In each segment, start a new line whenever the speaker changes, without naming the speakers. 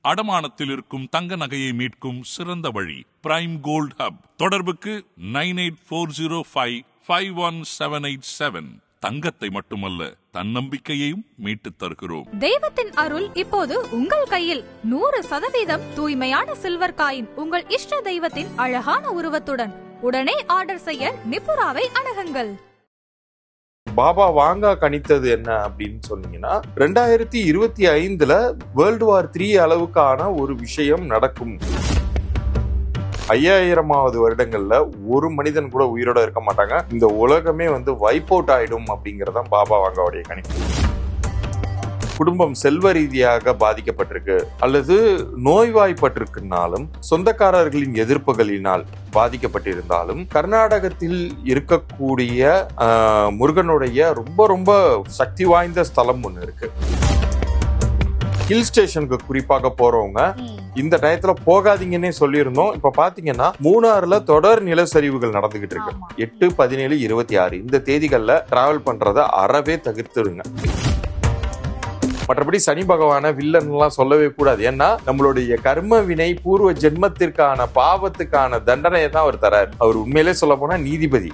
அடமானத்தில் இருக்கும் தங்க நகையை மீட்கும் சிறந்த வழி பிரைம் கோல்ட் ஹப். தொடர்புக்கு 9840551787. தங்கத்தை மட்டுமல்ல, தன்னம்பிக்கையையும் மீட்டு தருகிறோம்.
தெய்வத்தின் அருள் இப்போது உங்கள் கையில். 100% தூய்மையான சில்வர் காயின் உங்கள் இஷ்ட தெய்வத்தின் அழகான உருவத்துடன். உடனே ஆர்டர் செய்ய நிபுராவை அணுகுங்கள்.
பாபா வாங்கா கணித்தது என்ன அப்படின்னு சொன்னீங்கன்னா, 2025 வேர்ல்டு வார் 3 அளவுக்கான ஒரு விஷயம் நடக்கும். 5000வது வருடங்கள்ல ஒரு மனிதன் கூட உயிரோட இருக்க மாட்டாங்க. இந்த உலகமே வைப் அவுட் ஆயிடும் அப்படிங்கறதான் பாபா வாங்காவுடைய கணிப்பு. குடும்பம் செல்வ ரீதியாக பாதிக்கப்பட்டிருக்கு அல்லது நோய்வாய்ப்பட்டிருக்குனாலும், சொந்தக்காரர்களின் எதிர்ப்புகளினால் பாதிக்கப்பட்டிருந்தாலும், கர்நாடகத்தில் இருக்கக்கூடிய முருகனுடைய ரொம்ப ரொம்ப சக்தி வாய்ந்த ஸ்தலம் ஒண்ணு இருக்கு. ஹில் ஸ்டேஷனுக்கு குறிப்பாக போறவங்க இந்த டயத்துல போகாதீங்கன்னே சொல்லியிருந்தோம். இப்ப பாத்தீங்கன்னா மூணாறுல தொடர் நிலச்சரிவுகள் நடந்துகிட்டு இருக்கு. 8, 17, 26 இந்த தேதிகள்ல டிராவல் பண்றத அறவே தவிர்த்துடுங்க. மற்றபடி சனி பகவான வில்லன் எல்லாம் சொல்லவே கூடாது. ஏன்னா நம்மளுடைய கர்ம வினை பூர்வ ஜென்மத்திற்கான பாவத்துக்கான தண்டனையை தான் அவர் தராரு. அவர் உண்மையிலே சொல்ல போனா நீதிபதி.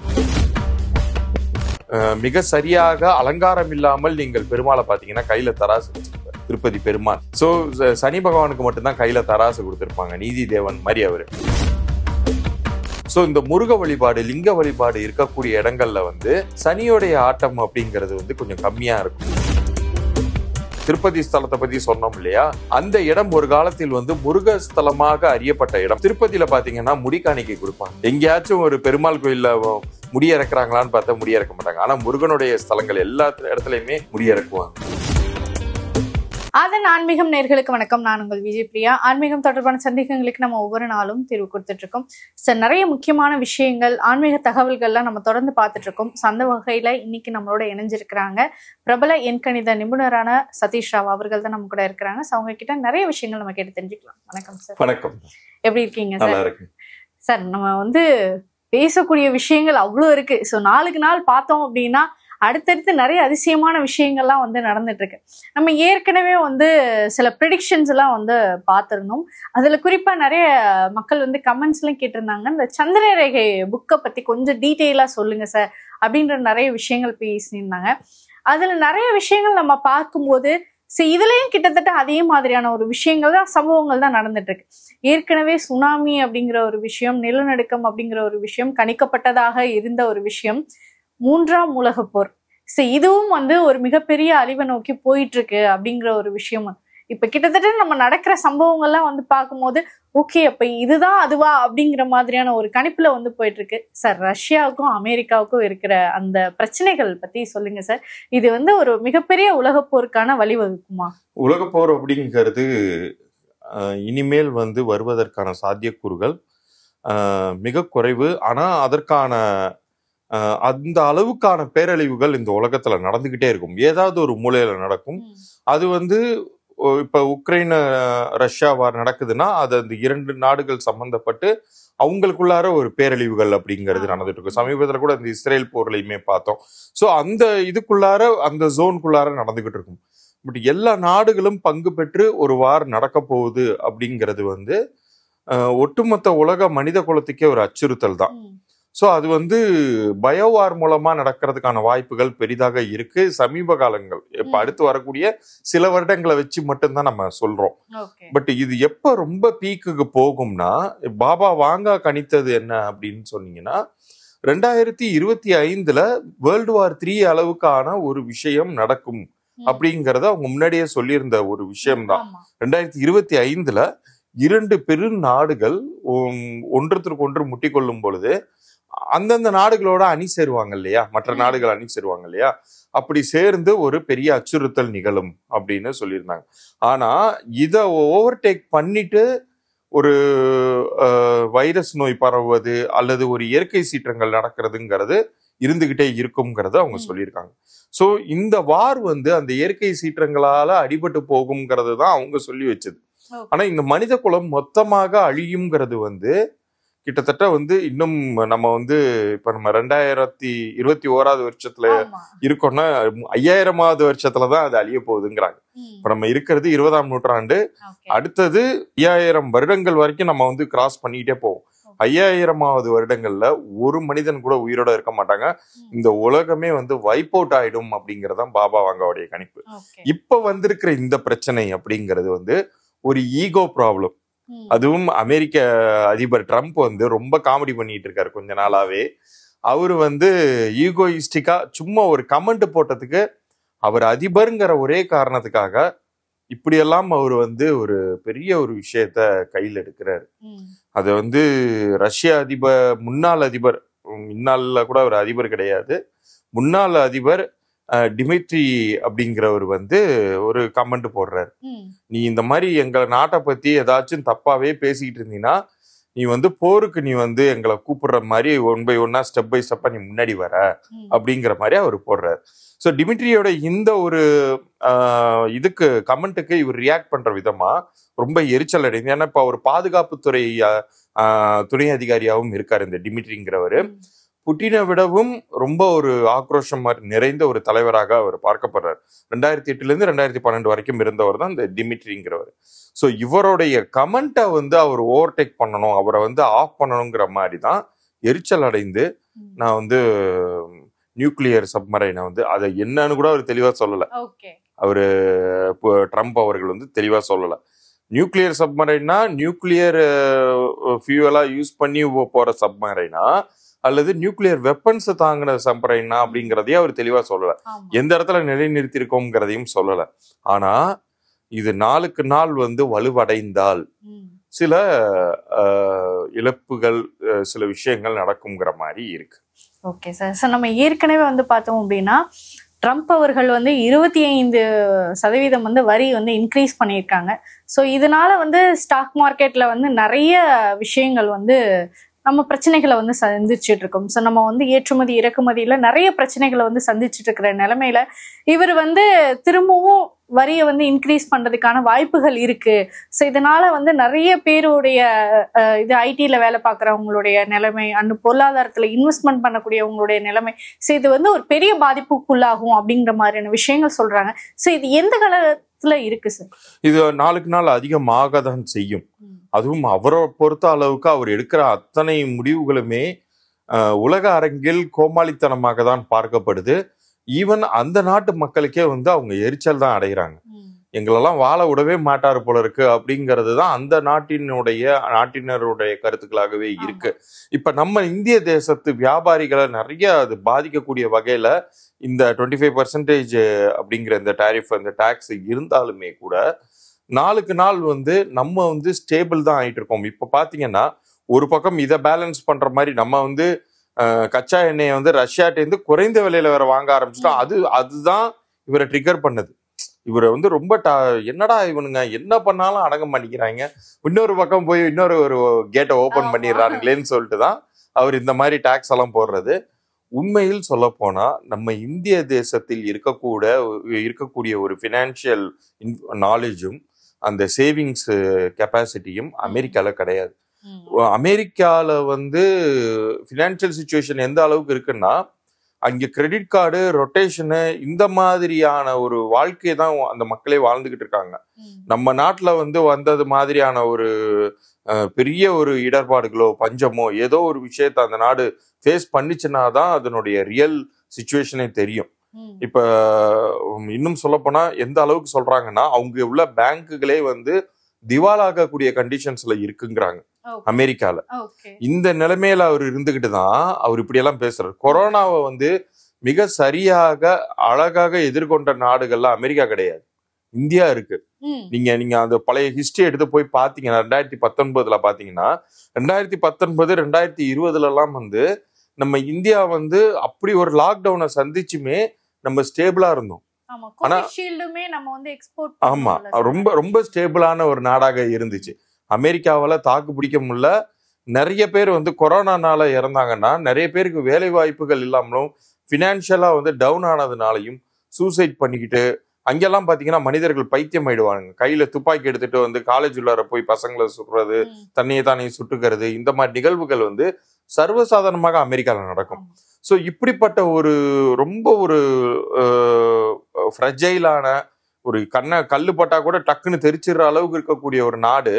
மிக சரியாக அலங்காரம் இல்லாமல் நீங்கள் பெருமாளை பாத்தீங்கன்னா கையில தராசு வச்சிருப்பாரு திருப்பதி பெருமாள். சோ சனி பகவானுக்கு மட்டும்தான் கையில தராசு கொடுத்திருப்பாங்க, நீதி தேவன் மாதிரி அவரு. சோ இந்த முருக வழிபாடு, லிங்க வழிபாடு இருக்கக்கூடிய இடங்கள்ல சனியோடைய ஆட்டம் அப்படிங்கிறது கொஞ்சம் கம்மியா இருக்கும். திருப்பதி ஸ்தலத்தை பத்தி சொன்னோம் இல்லையா, அந்த இடம் ஒரு காலத்தில் முருக ஸ்தலமாக அறியப்பட்ட இடம். திருப்பதியில பாத்தீங்கன்னா முடி காணிக்கை கொடுப்பாங்க. எங்கேயாச்சும் ஒரு பெருமாள் கோயில்ல முடி இறக்குறாங்களான்னு பார்த்தா முடி இறக்க மாட்டாங்க. ஆனா முருகனுடைய ஸ்தலங்கள் எல்லா இடத்துலயுமே முடி இறக்குவாங்க.
அதன் ஆன்மீகம் நேயர்களுக்கு வணக்கம். நான் உங்கள் விஜய் பிரியா. ஆன்மீகம் தொடர்பான சந்தேகங்களுக்கு நம்ம ஒவ்வொரு நாளும் தீர்வு கொடுத்துட்டு இருக்கோம். நிறைய முக்கியமான விஷயங்கள், ஆன்மீக தகவல்கள்லாம் நம்ம தொடர்ந்து பார்த்துட்டு இருக்கோம். அந்த வகையில இன்னைக்கு நம்மளோட இணைஞ்சிருக்கிறாங்க பிரபல எண்கணித நிபுணரான சதீஷ் ராவ் அவர்கள் தான் நம்ம கூட இருக்கிறாங்க. அவங்க கிட்ட நிறைய விஷயங்கள் நம்ம கேட்டு தெரிஞ்சுக்கலாம். வணக்கம் சார்.
வணக்கம்.
எப்படி இருக்கீங்க சார்? சார், நம்ம பேசக்கூடிய விஷயங்கள் அவ்வளவு இருக்கு. ஸோ நாளுக்கு நாள் பார்த்தோம் அப்படின்னா அடுத்தடுத்து நிறைய அதிசயமான விஷயங்கள்லாம் நடந்துட்டு இருக்கு. நம்ம ஏற்கனவே சில ப்ரெடிக்ஷன்ஸ் எல்லாம் பார்த்திருந்தோம். அதுல குறிப்பா நிறைய மக்கள் கமெண்ட்ஸ் எல்லாம் கேட்டிருந்தாங்க, இந்த சந்திர ரேகை புக்கை பத்தி கொஞ்சம் டீட்டெயிலா சொல்லுங்க சார் அப்படின்ற நிறைய விஷயங்கள் பேசியிருந்தாங்க. அதுல நிறைய விஷயங்கள் நம்ம பார்க்கும்போது இதுலயும் கிட்டத்தட்ட அதே மாதிரியான ஒரு விஷயங்கள் தான், சம்பவங்கள் தான் நடந்துட்டு இருக்கு. ஏற்கனவே சுனாமி அப்படிங்கிற ஒரு விஷயம், நிலநடுக்கம் அப்படிங்கிற ஒரு விஷயம் கணிக்கப்பட்டதாக இருந்த ஒரு விஷயம், 3ஆம் உலகப் போர், இதுவும் ஒரு மிகப்பெரிய அழிவை நோக்கி போயிட்டு இருக்கு அப்படிங்கிற ஒரு விஷயம். இப்ப கிட்டத்தட்ட நம்ம நடக்கிற சம்பவங்கள்லாம் பார்க்கும்போது ஓகே, அப்ப இதுதான் அதுவா அப்படிங்கிற மாதிரியான ஒரு கணிப்புல போயிட்டு இருக்கு. சார், ரஷ்யாவுக்கும் அமெரிக்காவுக்கும் இருக்கிற அந்த பிரச்சனைகள் பத்தி சொல்லுங்க சார். இது ஒரு மிகப்பெரிய உலகப் போருக்கான வழிவகுக்குமா?
உலகப் போர் அப்படிங்கிறது இனிமேல் வருவதற்கான சாத்தியக்கூறுகள் மிக குறைவு. ஆனா அதற்கான அந்த அளவுக்கான பேரழிவுகள் இந்த உலகத்துல நடந்துகிட்டே இருக்கும். ஏதாவது ஒரு மூலையில நடக்கும். அது இப்ப உக்ரைன் ரஷ்யா வார் நடக்குதுன்னா அது அந்த 2 நாடுகள் சம்பந்தப்பட்டு அவங்களுக்குள்ளார ஒரு பேரழிவுகள் அப்படிங்கிறது நடந்துட்டு இருக்கும். சமீபத்துல கூட இந்த இஸ்ரேல் போர்லையுமே பார்த்தோம். சோ அந்த இதுக்குள்ளார, அந்த ஜோனுக்குள்ளார நடந்துகிட்டு இருக்கும். பட் எல்லா நாடுகளும் பங்கு பெற்று ஒரு வார் நடக்க போகுது அப்படிங்கிறது ஒட்டுமொத்த உலக மனித குலத்துக்கே ஒரு அச்சுறுத்தல் தான். ஸோ அது பயோவார் மூலமா நடக்கிறதுக்கான வாய்ப்புகள் பெரிதாக இருக்கு. சமீப காலங்கள் இப்ப அடுத்து வரக்கூடிய சில வருடங்களை வச்சு மட்டும்தான் நம்ம சொல்றோம். பட் இது எப்ப ரொம்ப பீக்குக்கு போகும்னா, பாபா வாங்கா கணித்தது என்ன அப்படின்னு சொன்னீங்கன்னா, 2025 வேர்ல்டு வார் 3 அளவுக்கான ஒரு விஷயம் நடக்கும் அப்படிங்கறத அவங்க முன்னாடியே சொல்லியிருந்த ஒரு விஷயம்தான். 2025 2 பெரு நாடுகள் ஒன்றுத்திற்கு ஒன்று முட்டிக்கொள்ளும் பொழுது அந்தந்த நாடுகளோட அணி சேருவாங்க இல்லையா, மற்ற நாடுகள் அணி சேருவாங்க இல்லையா, அப்படி சேர்ந்து ஒரு பெரிய அச்சுறுத்தல் நிகழும் அப்படின்னு சொல்லியிருந்தாங்க. ஆனா இத ஓவர்டேக் பண்ணிட்டு ஒரு வைரஸ் நோய் பரவுவது அல்லது ஒரு இயற்கை சீற்றங்கள் நடக்கிறதுங்கிறது இருந்துகிட்டே இருக்கும்ங்கிறத அவங்க சொல்லியிருக்காங்க. சோ இந்த வார் அந்த இயற்கை சீற்றங்களால அடிபட்டு போகும்ங்கிறது தான் அவங்க சொல்லி வச்சது. ஆனா இந்த மனித குலம் மொத்தமாக அழியுங்கிறது கிட்டத்தட்ட வந்து இன்னும் நம்ம வந்து இப்ப நம்ம 2021 வருஷத்துல இருக்கோம்னா 5000வது வருஷத்துலதான் அது அழிய போகுதுங்கிறாங்க. இப்ப நம்ம இருக்கிறது 20ஆம் நூற்றாண்டு, அடுத்தது 5000 வருடங்கள் வரைக்கும் நம்ம வந்து கிராஸ் பண்ணிக்கிட்டே போவோம். 5000வது வருடங்கள்ல ஒரு மனிதன் கூட உயிரோட இருக்க மாட்டாங்க. இந்த உலகமே வந்து வைப் அவுட் ஆயிடும் அப்படிங்கறதான் பாபா வாங்காவுடைய கணிப்பு. இப்ப வந்திருக்கிற இந்த பிரச்சனை அப்படிங்கிறது வந்து ஒரு ஈகோ ப்ராப்ளம். அதுவும் அமெரிக்க அதிபர் ட்ரம்ப் வந்து ரொம்ப காமெடி பண்ணிட்டு இருக்காரு கொஞ்ச நாளாவே. அவரு வந்து ஈகோயிஸ்டிக்கா சும்மா ஒரு கமெண்ட் போட்டதுக்கு, அவர் அதிபருங்கிற ஒரே காரணத்துக்காக இப்படியெல்லாம் அவர் வந்து ஒரு பெரிய ஒரு விஷயத்த கையில் எடுக்கிறாரு. அது வந்து ரஷ்ய முன்னாள் அதிபர், முன்னால கூட அவர் அதிபர் கிடையாது, முன்னாள் அதிபர் டிமிட்ரி அப்படிங்கிறவர் வந்து ஒரு கமெண்ட் போடுறாரு. நீ இந்த மாதிரி எங்க நாட்டை பத்தி ஏதாச்சும் தப்பாவே பேசிக்கிட்டு இருந்தீங்கன்னா, நீ வந்து போருக்கு நீ வந்து எங்களை கூப்பிடுற மாதிரி 1 by 1 ஸ்டெப் பை ஸ்டெப்பா நீ முன்னாடி வர அப்படிங்கிற மாதிரி அவர் போடுறாரு. ஸோ டிமிட்ரியோட இந்த ஒரு இதுக்கு கமெண்ட்டுக்கு இவர் ரியாக்ட் பண்ற விதமா ரொம்ப எரிச்சல் அடைந்து, ஏன்னா இப்ப அவர் பாதுகாப்புத்துறை துணை அதிகாரியாகவும் இருக்காரு இந்த டிமிட்ரிங்கிறவரு. புட்டினை விடவும் ரொம்ப ஒரு ஆக்ரோஷம் நிறைந்த ஒரு தலைவராக அவர் பார்க்கப்படுறார். 2008 2012 வரைக்கும் இருந்தவர் தான் இந்த டிமிட்ரிங்கிறவர். ஸோ இவருடைய கமெண்ட்டை வந்து அவர் ஓவர்டேக் பண்ணணும், அவரை வந்து ஆஃப் பண்ணணுங்கிற மாதிரி தான் எரிச்சல் அடைந்து, நான் வந்து நியூக்ளியர் சப்மரைனை வந்து அதை என்னன்னு கூட அவர் தெளிவா சொல்லல. அவரு ட்ரம்ப் அவர்கள் வந்து தெளிவா சொல்லல. நியூக்ளியர் சப்மரைனா நியூக்ளியர் ஃபியூவலா யூஸ் பண்ணி போற சப்மரைனா அல்லது நியூக்ளியர் வெப்பன்ஸ் தாங்கின சப்மரைனா அப்படிங்கிறதையும் அவர் தெளிவா சொல்லல. எந்த இடத்துல நிலைநிறுத்திருக்கோங்கிறதையும் சொல்லல. ஆனா இது நாளுக்கு நாள் வந்து வலுவடைந்தால் சில இழப்புகள், சில விஷயங்கள் நடக்குங்கிற மாதிரி இருக்கு.
Okay sir. ஸோ நம்ம ஏற்கனவே வந்து பார்த்தோம் அப்படின்னா ட்ரம்ப் அவர்கள் வந்து 25% வந்து வரி வந்து இன்க்ரீஸ் பண்ணியிருக்காங்க. ஸோ இதனால வந்து ஸ்டாக் மார்க்கெட்ல வந்து நிறைய விஷயங்கள் வந்து நம்ம பிரச்சனைகளை வந்து சந்திச்சுட்டு இருக்கோம். ஸோ நம்ம வந்து ஏற்றுமதி இறக்குமதியில நிறைய பிரச்சனைகளை வந்து சந்திச்சுட்டு இருக்கிற நிலைமையில இவர் வந்து திரும்பவும் வரியை வந்து இன்க்ரீஸ் பண்றதுக்கான வாய்ப்புகள் இருக்கு. ஸோ இதனால வந்து நிறைய பேருடைய இது ஐடில வேலை பார்க்குறவங்களுடைய நிலைமை, அந்த பொருளாதாரத்துல இன்வெஸ்ட்மெண்ட் பண்ணக்கூடியவங்களுடைய நிலைமை, ஸோ இது வந்து ஒரு பெரிய பாதிப்புக்குள்ளாகும் அப்படிங்கிற மாதிரியான விஷயங்கள் சொல்றாங்க. ஸோ இது எந்த காலத்துல இருக்கு சார்? இது
நாளுக்கு நாள் அதிகமாக தான் செய்யும். அதுவும் அவரை பொறுத்த அளவுக்கு அவர் எடுக்கிற அத்தனை முடிவுகளுமே உலக அரங்கில் கோமாளித்தனமாக தான் பார்க்கப்படுது. ஈவன் அந்த நாட்டு மக்களுக்கே வந்து அவங்க எரிச்சல் தான் அடைகிறாங்க. எங்களெல்லாம் வாழ விடவே மாட்டாரு போல இருக்கு அப்படிங்கிறது தான் அந்த நாட்டினருடைய கருத்துக்களாகவே இருக்கு. இப்ப நம்ம இந்திய தேசத்து வியாபாரிகளை நிறைய அது பாதிக்கக்கூடிய வகையில இந்த 25% அப்படிங்கிற இந்த டாரிஃப், அந்த டாக்ஸ் இருந்தாலுமே கூட நாளுக்கு நாள் வந்து நம்ம வந்து ஸ்டேபிள் தான் ஆயிட்டு இருக்கோம். இப்ப பாத்தீங்கன்னா ஒரு பக்கம் இதை பேலன்ஸ் பண்ற மாதிரி நம்ம வந்து கச்சா எண்ணெயை வந்து ரஷ்யாட்டேருந்து குறைந்த விலையில வேற வாங்க ஆரம்பிச்சிட்டோம். அதுதான் இவரை ட்ரிகர் பண்ணது. இவரை வந்து ரொம்ப என்னடா இவனுங்க என்ன பண்ணாலும் அடங்க பண்ணிக்கிறாங்க, இன்னொரு பக்கம் போய் இன்னொரு ஒரு கேட்டை ஓபன் பண்ணிடுறானுங்களேன்னு சொல்லிட்டு தான் அவர் இந்த மாதிரி டாக்ஸ் எல்லாம் போடுறது. உண்மையில் சொல்ல போனா நம்ம இந்திய தேசத்தில் இருக்கக்கூடிய ஒரு ஃபினான்ஷியல் நாலேஜும் அந்த சேவிங்ஸ் கெப்பாசிட்டியும் அமெரிக்கால கிடையாது. அமெரிக்கால வந்து ஃபினான்ஷியல் சிச்சுவேஷன் எந்த அளவுக்கு இருக்குன்னா, அங்க கிரெடிட் கார்டு, ரொட்டேஷனு, இந்த மாதிரியான ஒரு வாழ்க்கையை தான் அந்த மக்களே வாழ்ந்துகிட்டு இருக்காங்க. நம்ம நாட்டுல வந்து வந்தது மாதிரியான ஒரு பெரிய ஒரு இடர்பாடுகளோ பஞ்சமோ ஏதோ ஒரு விஷயத்த அந்த நாடு ஃபேஸ் பண்ணிச்சுன்னா தான் அதனுடைய ரியல் சிச்சுவேஷனே தெரியும். இப்ப இன்னும் சொல்ல போனா எந்த அளவுக்கு சொல்றாங்கன்னா, அவங்க உள்ள பேங்குகளே வந்து திவாலாகக்கூடிய கண்டிஷன்ஸ்ல இருக்குங்கிறாங்க அமெரிக்கால. இந்த நிலைமையில அவர் இருந்துகிட்டு தான் அவர் இப்படி எல்லாம் பேசுறாரு. கொரோனாவை வந்து மிக சரியாக அழகாக எதிர்கொண்ட நாடுகள்லாம் அமெரிக்கா கிடையாது, இந்தியா இருக்கு. நீங்க அந்த பழைய ஹிஸ்டரி எடுத்து போய் பாத்தீங்கன்னா 2019 பாத்தீங்கன்னா 2019 2020 எல்லாம் வந்து நம்ம இந்தியா வந்து அப்படி ஒரு லாக்டவுனை சந்திச்சுமே நம்ம ஸ்டேபிளா இருந்தோம். ஆமா, ரொம்ப ரொம்ப ஸ்டேபிளான ஒரு நாடாக இருந்துச்சு. அமெரிக்காவால தாக்கு பிடிக்க முடியல. நிறைய பேர் வந்து கொரோனானால இறந்தாங்கன்னா நிறைய பேருக்கு வேலை வாய்ப்புகள் இல்லாமலும் பினான்சியலா வந்து டவுன் ஆனதுனாலையும் சூசைட் பண்ணிக்கிட்டு அங்கெல்லாம் பாத்தீங்கன்னா மனிதர்கள் பைத்தியம் ஆயிடுவாங்க. கையில துப்பாக்கி எடுத்துட்டு வந்து காலேஜ் உள்ளார போய் பசங்களை சுடுறது, தன்னையே தானே சுட்டுக்கிறது, இந்த மாதிரி நிகழ்வுகள் வந்து சர்வசாதாரணமாக அமெரிக்கால நடக்கும். ஸோ இப்படிப்பட்ட ஒரு ரொம்ப ஒரு ஃப்ரெஜைலான ஒரு கல்லு பட்டா கூட டக்குன்னு தெரிச்சிடுற அளவுக்கு இருக்கக்கூடிய ஒரு நாடு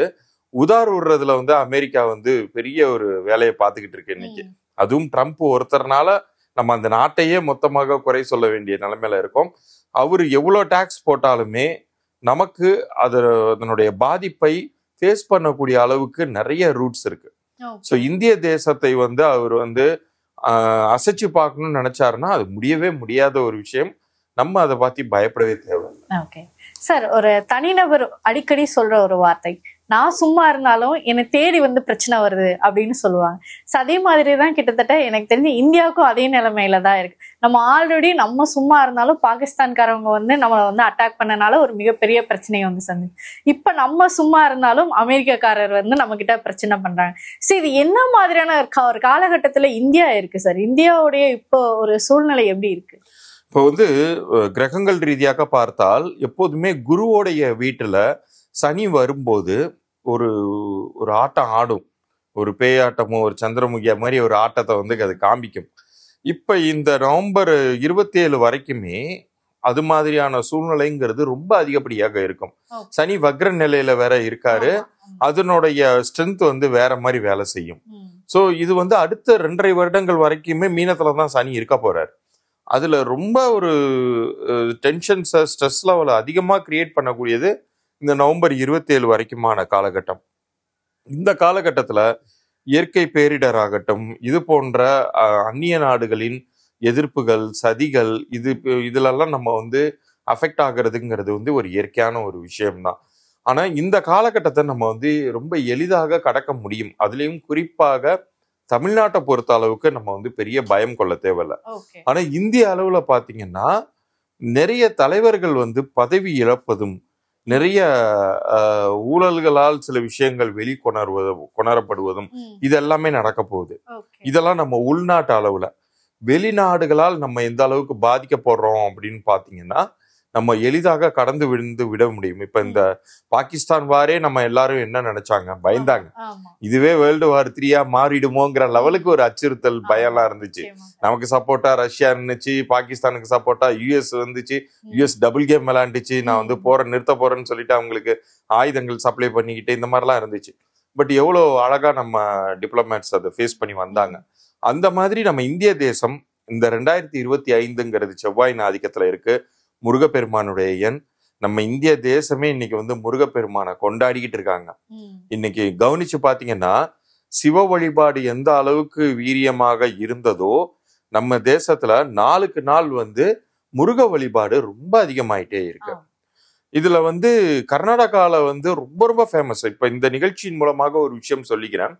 உதார் விடுறதுல வந்து அமெரிக்கா வந்து பெரிய ஒரு வேலையை பார்த்துக்கிட்டு இருக்கு இன்னைக்கு. அதுவும் ட்ரம்ப் ஒருத்தர்னால நம்ம அந்த நாட்டையே மொத்தமாக குறை சொல்ல வேண்டிய நிலைமையில இருக்கோம். அவரு எவ்வளவு டாக்ஸ் போட்டாலுமே நமக்கு அதனுடைய பாதிப்பை ஃபேஸ் பண்ணக்கூடிய அளவுக்கு நிறைய ரூட்ஸ் இருக்கு. ஸோ இந்திய தேசத்தை வந்து அவர் வந்து அசைச்சு பார்க்கணும்னு நினைச்சாருன்னா அது முடியவே முடியாத ஒரு விஷயம். நம்ம அதை பத்தி பயப்படவே தேவையில்லை.
ஓகே சார், ஒரு தனிநபர் அடிக்கடி சொல்ற ஒரு வார்த்தை, நான் சும்மா இருந்தாலும் என்னை தேடி வந்து பிரச்சனை வருது அப்படின்னு சொல்லுவாங்க. அதே மாதிரிதான் கிட்டத்தட்ட எனக்கு தெரிஞ்சு இந்தியாவுக்கும் அதே நிலைமையில தான் இருக்கு. நம்ம ஆல்ரெடி நம்ம சும்மா இருந்தாலும் பாகிஸ்தான்காரவங்க வந்து நம்மளை வந்து அட்டாக் பண்ணனால ஒரு மிகப்பெரிய பிரச்சனையை வந்து சந்திச்சு, இப்ப நம்ம சும்மா இருந்தாலும் அமெரிக்காக்காரர் வந்து நம்ம கிட்ட பிரச்சனை பண்றாங்க. சரி, இது என்ன மாதிரியான ஒரு காலகட்டத்துல இந்தியா இருக்கு சார்? இந்தியாவுடைய இப்போ ஒரு சூழ்நிலை எப்படி இருக்கு?
இப்போ வந்து கிரகங்கள் ரீதியாக பார்த்தால் எப்போதுமே குருவோடைய வீட்டுல சனி வரும்போது ஒரு ஒரு ஆட்டம் ஆடும். ஒரு பேயாட்டமோ ஒரு சந்திரமுகியா மாதிரி ஒரு ஆட்டத்தை வந்து அது காமிக்கும். இப்ப இந்த நவம்பர் 27 வரைக்குமே அது மாதிரியான சூழ்நிலைங்கிறது ரொம்ப அதிகப்படியாக இருக்கும். சனி வக்ர நிலையில வேற இருக்காரு. அதனுடைய ஸ்ட்ரென்த் வந்து வேற மாதிரி வேலை செய்யும். ஸோ இது வந்து அடுத்த 2.5 வருடங்கள் வரைக்குமே மீனத்துலதான் சனி இருக்க போறாரு. அதுல ரொம்ப ஒரு டென்ஷன்ஸ் ஸ்ட்ரெஸ் லெவல் அதிகமா கிரியேட் பண்ணக்கூடியது இந்த நவம்பர் 27 வரைக்குமான காலகட்டம். இந்த காலகட்டத்துல இயற்கை பேரிடர் ஆகட்டும், இது போன்ற அந்நிய நாடுகளின் எதிர்ப்புகள், சதிகள், இதுலெல்லாம் நம்ம வந்து அஃபெக்ட் ஆகுறதுங்கிறது வந்து ஒரு இயற்கையான ஒரு விஷயம்தான். ஆனா இந்த காலகட்டத்தை நம்ம வந்து ரொம்ப எளிதாக கடக்க முடியும். அதுலயும் குறிப்பாக தமிழ்நாட்டை பொறுத்த அளவுக்கு நம்ம வந்து பெரிய பயம் கொள்ள தேவையில்லை. ஆனா இந்திய அளவுல பாத்தீங்கன்னா நிறைய தலைவர்கள் வந்து பதவி இழப்பதும், நிறைய ஊழல்களால் சில விஷயங்கள் கொணரப்படுவதும் இதெல்லாமே நடக்க போகுது. இதெல்லாம் நம்ம உள்நாட்டு அளவுல. வெளிநாடுகளால் நம்ம எந்த அளவுக்கு பாதிக்கப்படுறோம் அப்படின்னு பாத்தீங்கன்னா நம்ம எளிதாக கடந்து விட முடியும். இப்ப இந்த பாகிஸ்தான் வாரே நம்ம எல்லாரும் என்ன நினைச்சாங்க, பயந்தாங்க. இதுவே வேர்ல்டு வார் 3 மாறிடுமோங்கிற லெவலுக்கு ஒரு அச்சுறுத்தல் பயம்லாம் இருந்துச்சு. நமக்கு சப்போர்ட்டா ரஷ்யா இருந்துச்சு, பாகிஸ்தானுக்கு சப்போர்ட்டா யுஎஸ் வந்துச்சு. யுஎஸ் டபுள் கேம் விளையாண்டுச்சு. நான் வந்து நிறுத்த போறேன்னு சொல்லிட்டு அவங்களுக்கு ஆயுதங்கள் சப்ளை பண்ணிக்கிட்டு இந்த மாதிரிலாம் இருந்துச்சு. பட் எவ்வளோ அழகா நம்ம டிப்ளமேட்ஸ் அதை ஃபேஸ் பண்ணி வந்தாங்க. அந்த மாதிரி நம்ம இந்திய தேசம் இந்த 2025ங்கிறது செவ்வாயின் ஆதிக்கத்துல இருக்கு. முருகப்பெருமானுடைய எண். நம்ம இந்திய தேசமே இன்னைக்கு வந்து முருகப்பெருமானை கொண்டாடிக்கிட்டு இருக்காங்க. இன்னைக்கு கவனிச்சு பாத்தீங்கன்னா சிவ வழிபாடு எந்த அளவுக்கு வீரியமாக இருந்ததோ நம்ம தேசத்துல நாளுக்கு நாள் வந்து முருக வழிபாடு ரொம்ப அதிகமாயிட்டே இருக்கு. இதுல வந்து கர்நாடகால வந்து ரொம்ப ரொம்ப ஃபேமஸ். இப்ப இந்த நிகழ்ச்சியின் மூலமாக ஒரு விஷயம் சொல்லிக்கிறேன்.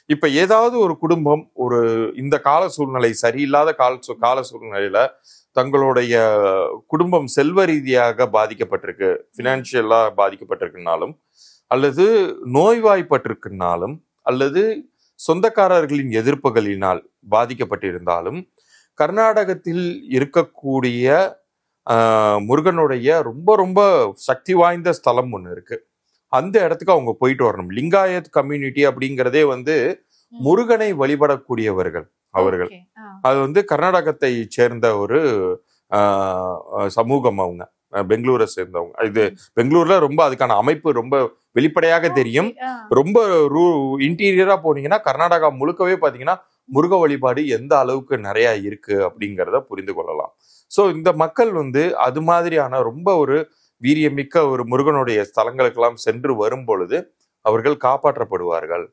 இப்ப ஏதாவது ஒரு குடும்பம் ஒரு இந்த கால சூழ்நிலை சரியில்லாத கால சூழ்நிலையில தங்களுடைய குடும்பம் செல்வ ரீதியாக பாதிக்கப்பட்டிருக்கு, பினான்சியலா பாதிக்கப்பட்டிருக்குனாலும், அல்லது நோய்வாய்ப்பட்டிருக்குனாலும், அல்லது சொந்தக்காரர்களின் எதிர்ப்புகளினால் பாதிக்கப்பட்டிருந்தாலும், கர்நாடகத்தில் இருக்கக்கூடிய முருகனுடைய ரொம்ப ரொம்ப சக்தி வாய்ந்த ஸ்தலம் ஒண்ணு இருக்கு. அந்த இடத்துக்கு அவங்க போயிட்டு வரணும். லிங்காயத் கம்யூனிட்டி அப்படிங்கிறதே வந்து முருகனை வழிபடக்கூடியவர்கள் அவர்கள். அது வந்து கர்நாடகத்தை சேர்ந்த ஒரு சமூகம். அவங்க பெங்களூரை சேர்ந்தவங்க. இது பெங்களூர்ல ரொம்ப அதுக்கான அமைப்பு ரொம்ப வெளிப்படையாக தெரியும். ரொம்ப இன்டீரியரா போனீங்கன்னா கர்நாடகா முழுக்கவே பாத்தீங்கன்னா முருக வழிபாடு எந்த அளவுக்கு நிறைய இருக்கு அப்படிங்கிறத புரிந்து கொள்ளலாம். சோ இந்த மக்கள் வந்து அது மாதிரியான ரொம்ப ஒரு வீரியமிக்க ஒரு முருகனுடைய ஸ்தலங்களுக்கெல்லாம் சென்று வரும் பொழுது அவர்கள் காப்பாற்றப்படுவார்கள்.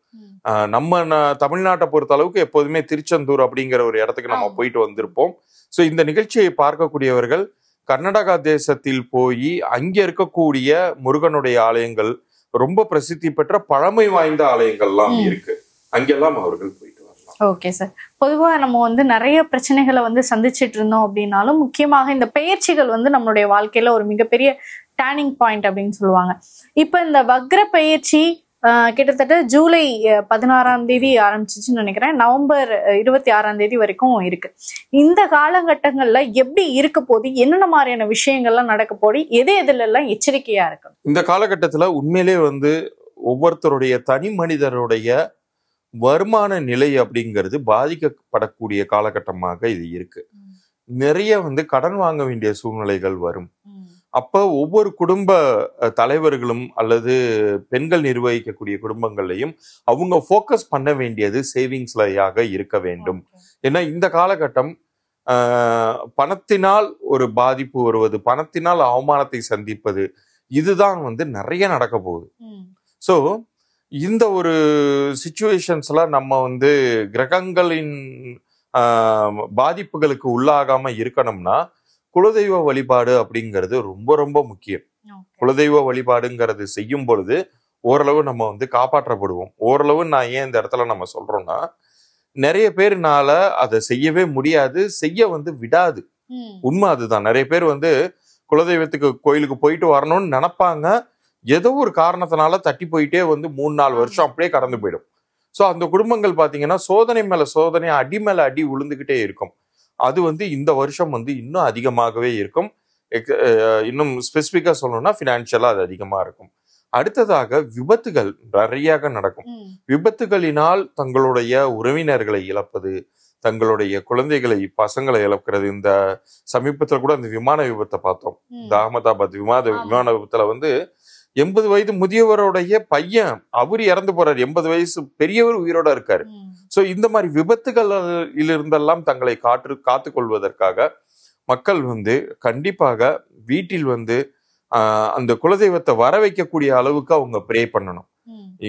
நம்ம தமிழ்நாட்டை பொறுத்த அளவுக்கு எப்போதுமே திருச்செந்தூர் அப்படிங்கிற ஒரு இடத்துக்கு நம்ம போயிட்டு வந்திருப்போம். ஸோ இந்த நிகழ்ச்சியை பார்க்கக்கூடியவர்கள் கர்நாடகா தேசத்தில் போய் அங்க இருக்கக்கூடிய முருகனுடைய ஆலயங்கள், ரொம்ப பிரசித்தி பெற்ற பழமை வாய்ந்த ஆலயங்கள்லாம் இருக்கு, அங்கெல்லாம் அவர்கள் போயிட்டு வரலாம்.
ஓகே சார், பொதுவா நம்ம வந்து நிறைய பிரச்சனைகளை வந்து சந்திச்சுட்டு இருந்தோம் அப்படின்னாலும் முக்கியமாக இந்த பெயர்ச்சிகள் வந்து நம்மளுடைய வாழ்க்கையில ஒரு மிகப்பெரிய டேர்னிங் பாயிண்ட் அப்படின்னு சொல்லுவாங்க. இப்ப இந்த வக்ர பயிற்சி கிட்டத்தட்ட ஜூலை 16ஆம் தேதி ஆரம்பிச்சிச்சுன்னு நினைக்கிறேன். நவம்பர் 26ஆம் தேதி வரைக்கும் இருக்கு. இந்த காலகட்டங்கள்ல எப்படி இருக்க போது, என்னென்ன மாதிரியான விஷயங்கள்லாம் நடக்க போது, எதுல எல்லாம் எச்சரிக்கையா இருக்கு?
இந்த காலகட்டத்துல உண்மையிலே ஒவ்வொருத்தருடைய தனி மனிதருடைய வருமான நிலை அப்படிங்கிறது பாதிக்கப்படக்கூடிய காலகட்டமாக இது இருக்கு. நிறைய கடன் வாங்க வேண்டிய சூழ்நிலைகள் வரும். அப்ப ஒவ்வொரு குடும்ப தலைவர்களும் அல்லது பெண்கள் நிர்வகிக்கக்கூடிய குடும்பங்கள்லையும் அவங்க ஃபோக்கஸ் பண்ண வேண்டியது சேவிங்ஸ்லயாக இருக்க வேண்டும். ஏன்னா இந்த காலகட்டம் பணத்தினால் ஒரு பாதிப்பு வருவது, பணத்தினால் அவமானத்தை சந்திப்பது, இதுதான் நிறைய நடக்க போகுது. ஸோ இந்த ஒரு சிச்சுவேஷன்ஸ்ல நம்ம கிரகங்களின் பாதிப்புகளுக்கு உள்ளாகாம இருக்கணும்னா குலதெய்வ வழிபாடு அப்படிங்கிறது ரொம்ப ரொம்ப முக்கியம். குலதெய்வ வழிபாடுங்கிறது செய்யும் பொழுது ஓரளவு நம்ம காப்பாற்றப்படுவோம். ஓரளவு நான் ஏன் இந்த இடத்துல நம்ம சொல்றோம்னா, நிறைய பேர்னால அதை செய்யவே முடியாது, செய்ய விடாது. உண்மை அதுதான். நிறைய பேர் குலதெய்வத்துக்கு கோயிலுக்கு போயிட்டு வரணும்னு நினைப்பாங்க, ஏதோ ஒரு காரணத்தினால தட்டி போயிட்டே 3-4 வருஷம் அப்படியே கடந்து போயிடும். ஸோ அந்த குடும்பங்கள் பார்த்தீங்கன்னா சோதனை மேல சோதனை, அடி மேல அடி விழுந்துகிட்டே இருக்கும். அது இந்த வருஷம் இன்னும் அதிகமாகவே இருக்கும். இன்னும் ஸ்பெசிஃபிக்கா சொல்லணும்னா ஃபினான்ஷியலா அது அதிகமா இருக்கும். அடுத்ததாக விபத்துகள் நிறைய நடக்கும். விபத்துகளினால் தங்களுடைய உறவினர்களை இழப்பது, தங்களுடைய குழந்தைகளை பசங்களை இழக்கிறது. இந்த சமீபத்துல கூட அந்த விமான விபத்தை பார்த்தோம். இந்த அகமதாபாத் விமான விபத்துல 80 வயது முதியவருடைய பையன் அவர் இறந்து போறாரு. 80 வயசு பெரியவர் உயிரோட இருக்காரு. சோ இந்த மாதிரி விபத்துகளில் இருந்தெல்லாம் தங்களை காத்து கொள்வதற்காக மக்கள் கண்டிப்பாக வீட்டில் அந்த குலதெய்வத்தை வர வைக்கக்கூடிய அளவுக்கு அவங்க ப்ரே பண்ணணும்.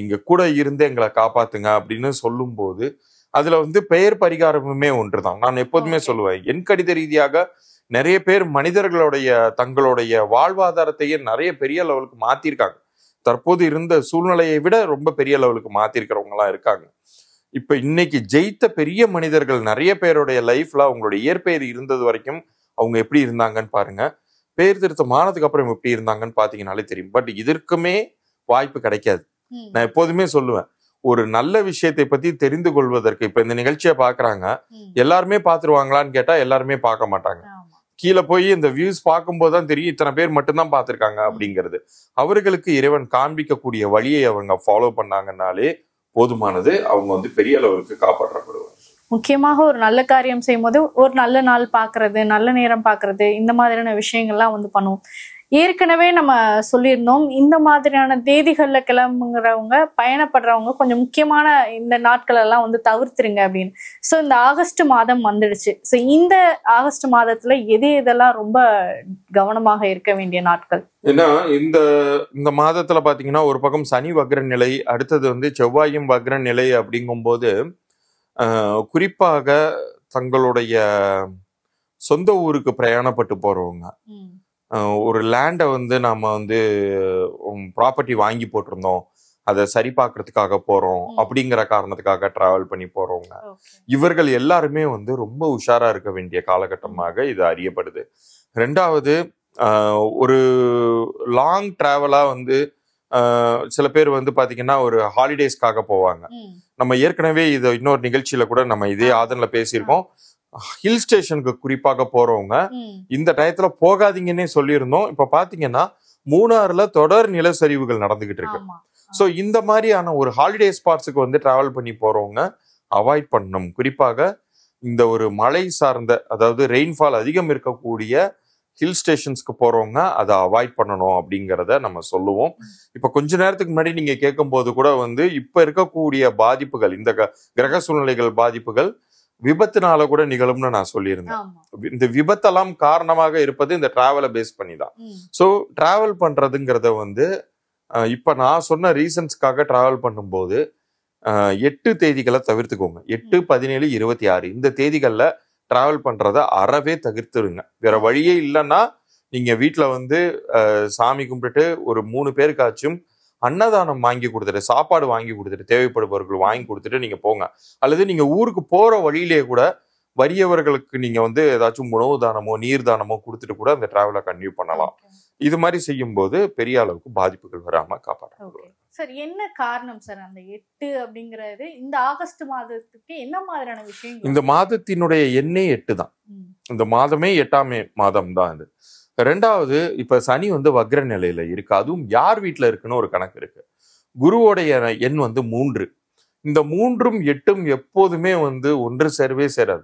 இங்க கூட இருந்து எங்களை காப்பாத்துங்க அப்படின்னு சொல்லும் போது அதுல பெயர் பரிகாரமுமே ஒன்றுதான். நான் எப்போதுமே சொல்லுவேன், என் கடித ரீதியாக நிறைய பேர் மனிதர்களுடைய தங்களுடைய வாழ்வாதாரத்தையே நிறைய பெரிய லெவலுக்கு மாத்திருக்காங்க. தற்போது இருந்த சூழ்நிலையை விட ரொம்ப பெரிய லெவலுக்கு மாத்திருக்கிறவங்க எல்லாம் இருக்காங்க. இப்ப இன்னைக்கு ஜெயித்த பெரிய மனிதர்கள் நிறைய பேருடைய லைஃப்ல அவங்களுடைய இயற்பெயர் இருந்தது வரைக்கும் அவங்க எப்படி இருந்தாங்கன்னு பாருங்க, பெயர் திருத்தம் ஆனதுக்கு அப்புறம் எப்படி இருந்தாங்கன்னு பாத்தீங்கன்னாலே தெரியும். பட் இதற்குமே வாய்ப்பு கிடைக்காது. நான் எப்போதுமே சொல்லுவேன், ஒரு நல்ல விஷயத்தை பத்தி தெரிந்து கொள்வதற்கு இப்ப இந்த நிகழ்ச்சியை பாக்குறாங்க, எல்லாருமே பாத்துருவாங்களான்னு கேட்டா எல்லாருமே பார்க்க மாட்டாங்க. கீழே போய் இந்த வியூஸ் பார்க்கும்போதுதான் தெரியும் இத்தனை பேர் மட்டும்தான் பார்த்திருக்காங்க அப்படிங்கிறது. அவர்களுக்கு இறைவன் காண்பிக்கக்கூடிய வழியை அவங்க ஃபாலோ பண்ணாங்கன்னாலே போதுமானது. அவங்க பெரிய அளவுக்கு காப்பாற்றப்படுவாங்க.
முக்கியமாக ஒரு நல்ல காரியம் செய்யும் போது ஒரு நல்ல நாள் பாக்குறது, நல்ல நேரம் பாக்குறது, இந்த மாதிரியான விஷயங்கள்லாம் பண்ணுவோம். ஏற்கனவே நம்ம சொல்லியிருந்தோம், இந்த மாதிரியான தேதிகள்ல கிளம்புங்கிறவங்க, பயணப்படுறவங்க கொஞ்சம் முக்கியமான இந்த நாட்கள் எல்லாம் தவிர்த்துருங்க அப்படின்னு. ஸோ இந்த ஆகஸ்ட் மாதம் வந்துடுச்சு. ஸோ இந்த ஆகஸ்ட் மாதத்துல எதெல்லாம் ரொம்ப கவனமாக இருக்க வேண்டிய நாட்கள்?
ஏன்னா இந்த மாதத்துல பாத்தீங்கன்னா ஒரு பக்கம் சனி வக்ர நிலை, அடுத்தது செவ்வாயும் வக்ர நிலை. அப்படிங்கும்போது குறிப்பாக தங்களுடைய சொந்த ஊருக்கு பிரயாணப்பட்டு போறவங்க, ஒரு லேண்டை நாம ப்ராப்பர்ட்டி வாங்கி போட்டிருந்தோம், அதை சரி பார்க்கறதுக்காக போறோம் அப்படிங்கிற காரணத்துக்காக டிராவல் பண்ணி போறவங்க, இவர்கள் எல்லாருமே ரொம்ப உஷாரா இருக்க வேண்டிய காலகட்டமாக இது அறியப்படுது. ரெண்டாவது, ஒரு லாங் டிராவலா சில பேர் பாத்தீங்கன்னா ஒரு ஹாலிடேஸ்க்காக போவாங்க. நம்ம ஏற்கனவே இதை இன்னொரு நிகழ்ச்சியில கூட நம்ம இதே ஆதன்ல பேசியிருக்கோம். ஹில் ஸ்டேஷனுக்கு குறிப்பாக போறவங்க இந்த டயத்துல போகாதீங்கன்னே சொல்லியிருந்தோம். இப்ப பாத்தீங்கன்னா மூணாறுல தொடர் நிலச்சரிவுகள் நடந்துகிட்டு இருக்கு. சோ இந்த மாதிரியான ஒரு ஹாலிடே ஸ்பாட்ஸுக்கு டிராவல் பண்ணி போறவங்க அவாய்ட் பண்ணணும். குறிப்பாக இந்த ஒரு மழை சார்ந்த, அதாவது ரெயின்ஃபால் அதிகம் இருக்கக்கூடிய ஹில் ஸ்டேஷன்ஸ்க்கு போறவங்க அதை அவாய்ட் பண்ணணும் அப்படிங்கிறத நம்ம சொல்லுவோம். இப்ப கொஞ்ச நேரத்துக்கு முன்னாடி நீங்க கேட்கும் போது கூட இப்ப இருக்கக்கூடிய பாதிப்புகள், இந்த கிரக சூழ்நிலைகள் பாதிப்புகள் விபத்துனால கூட நிகழும்னு நான் சொல்லியிருந்தேன். இந்த விபத்தெல்லாம் காரணமாக இருப்பது இந்த டிராவலை பேஸ் பண்ணி தான். ஸோ டிராவல் பண்றதுங்கிறத இப்ப நான் சொன்ன ரீசன்ஸ்க்காக டிராவல் பண்ணும்போது 8 தேதிகளை தவிர்த்துக்கோங்க. 8, 17, 26 இந்த தேதிகள்ல டிராவல் பண்றத அறவே தவிர்த்துருங்க. வேற வழியே இல்லைன்னா நீங்க வீட்டுல சாமி கும்பிட்டுட்டு ஒரு 3 பேருக்காச்சும் அன்னதானம் வாங்கி கொடுத்துட்டு, சாப்பாடு வாங்கி கொடுத்துட்டு, தேவைப்படுபவர்கள் வாங்கி கொடுத்துட்டு நீங்க போங்க. அல்லது நீங்க ஊருக்கு போற வழியிலேயே கூட வறியவர்களுக்கு நீங்க ஏதாச்சும் உணவு தானமோ நீர் தானமோ கொடுத்துட்டு கூட அந்த டிராவலை கன்டினியூ பண்ணலாம். இது மாதிரி செய்யும் போது பெரிய அளவுக்கு பாதிப்புகள் வராம காப்பாற்றலாம்.
சார் என்ன காரணம் சார் அந்த 8 அப்படிங்கிறது இந்த ஆகஸ்ட் மாதத்துக்கு என்ன மாதிரியான விஷயங்கள்?
இந்த மாதத்தினுடைய எண்ணே 8 தான். இந்த மாதமே 8ஆம் மாதம் தான் இது. ரெண்டாவது, இப்ப சனி வந்து வக்ர நிலையில இருக்கு. அதுவும் யார் வீட்டுல இருக்குன்னு ஒரு கணக்கு இருக்கு. குருவோடைய எண் வந்து 3. இந்த 3ம் 8ம் எப்போதுமே வந்து ஒன்று சேரவே சேராது.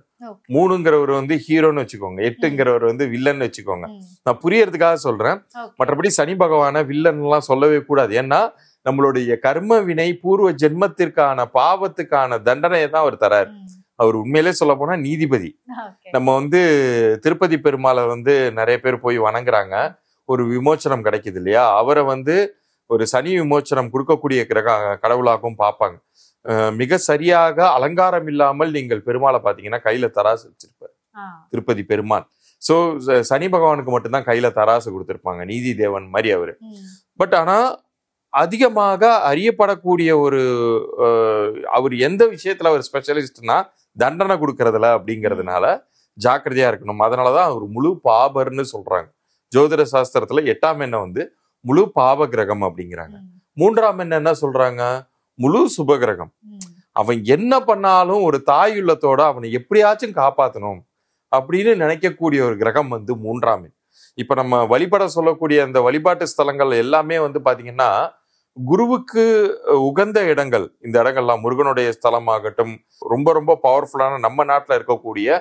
3ங்கிறவர் வந்து ஹீரோன்னு வச்சுக்கோங்க, 8ங்கிறவர் வந்து வில்லன் வச்சுக்கோங்க. நான் புரியறதுக்காக சொல்றேன். மற்றபடி சனி பகவான வில்லன் எல்லாம் சொல்லவே கூடாது. ஏன்னா நம்மளுடைய கர்ம வினை பூர்வ ஜென்மத்திற்கான பாவத்துக்கான தண்டனையை தான் அவர் தராரு. அவர் உண்மையிலே சொல்ல போனா நீதிபதி. நம்ம வந்து திருப்பதி பெருமாளை வந்து நிறைய பேர் போய் வணங்குறாங்க, ஒரு விமோச்சனம் கிடைக்குது இல்லையா? அவரை வந்து ஒரு சனி விமோச்சனம் கொடுக்கக்கூடிய கடவுளாகவும் பார்ப்பாங்க. மிக சரியாக அலங்காரம் இல்லாமல் நீங்கள் பெருமாளை பார்த்தீங்கன்னா கையில தராசு வச்சிருப்பார் திருப்பதி பெருமாள். சோ சனி பகவானுக்கு மட்டும்தான் கையில தராசு கொடுத்திருப்பாங்க, நீதி தேவன் மாதிரி அவரு. பட் ஆனா அதிகமாக அறியப்படக்கூடிய ஒரு அவர் எந்த விஷயத்துல அவர் ஸ்பெஷலிஸ்ட்னா தண்டனை கொடுக்கறதுல அப்படிங்கிறதுனால ஜாக்கிரதையா இருக்கணும். அதனாலதான் அவர் முழு பாபர்னு சொல்றாங்க. ஜோதிட சாஸ்திரத்துல 8ஆம் எண்ணம் வந்து முழு பாப கிரகம் அப்படிங்கிறாங்க. 3ஆம் எண்ணம் என்ன சொல்றாங்க? முழு சுப கிரகம். அவன் என்ன பண்ணாலும் ஒரு தாயுள்ளத்தோட அவனை எப்படியாச்சும் காப்பாற்றணும் அப்படின்னு நினைக்கக்கூடிய ஒரு கிரகம் வந்து 3ஆம் எண். இப்ப நம்ம வழிபட சொல்லக்கூடிய அந்த வழிபாட்டு ஸ்தலங்கள் எல்லாமே வந்து பாத்தீங்கன்னா குருவுக்கு உகந்த இடங்கள். இந்த இடங்கள்லாம் முருகனுடைய ஸ்தலமாகட்டும், ரொம்ப ரொம்ப பவர்ஃபுல்லான நம்ம நாட்டுல இருக்கக்கூடிய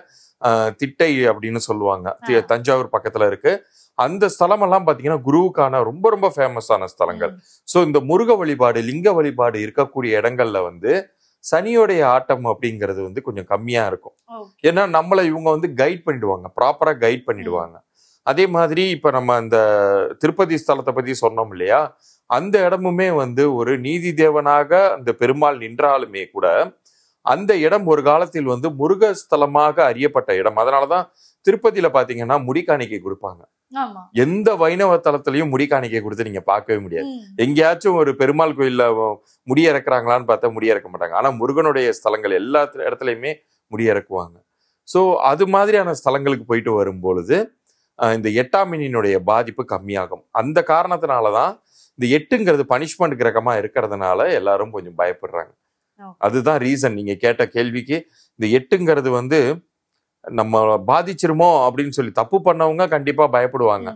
திட்டை அப்படின்னு சொல்லுவாங்க, தஞ்சாவூர் பக்கத்துல இருக்கு. அந்த ஸ்தலம் எல்லாம் பாத்தீங்கன்னா குருவுக்கான ரொம்ப ரொம்ப ஃபேமஸான ஸ்தலங்கள். சோ இந்த முருக வழிபாடு, லிங்க வழிபாடு இருக்கக்கூடிய இடங்கள்ல வந்து சனியோடைய ஆட்டம் அப்படிங்கிறது வந்து கொஞ்சம் கம்மியா இருக்கும். ஏன்னா நம்மளை இவங்க வந்து கைட் பண்ணிடுவாங்க, ப்ராப்பரா கைட் பண்ணிடுவாங்க. அதே மாதிரி இப்ப நம்ம அந்த திருப்பதி ஸ்தலத்தை பத்தி சொன்னோம் இல்லையா, அந்த இடமுமே வந்து ஒரு நீதி தேவனாக அந்த பெருமாள் நின்றாலுமே கூட அந்த இடம் ஒரு காலத்தில் வந்து முருக ஸ்தலமாக அறியப்பட்ட இடம். அதனாலதான் திருப்பதியில பாத்தீங்கன்னா முடிக்காணிக்கை கொடுப்பாங்க. எந்த வைணவ தலத்திலையும் முடிக்காணிக்கை கொடுத்து நீங்க பார்க்கவே முடியாது. எங்கேயாச்சும் ஒரு பெருமாள் கோயில்ல முடி இறக்குறாங்களான்னு பார்த்தா முடி இறக்க மாட்டாங்க. ஆனா முருகனுடைய ஸ்தலங்கள் எல்லா இடத்துலயுமே முடி இறக்குவாங்க. சோ அது மாதிரியான ஸ்தலங்களுக்கு போயிட்டு வரும்பொழுது இந்த 8ஆம் எண்ணினுடைய பாதிப்பு கம்மியாகும். அந்த காரணத்தினாலதான் இந்த 8ங்கிறது பனிஷ்மெண்ட் கிரகமா இருக்கிறதுனால எல்லாரும் கொஞ்சம் பயப்படுறாங்க. அதுதான் ரீசன். நீங்க கேட்ட கேள்விக்கு இந்த 8ங்கிறது வந்து நம்ம பாதிச்சிருமோ அப்படின்னு சொல்லி தப்பு பண்ணவங்க கண்டிப்பா பயப்படுவாங்க.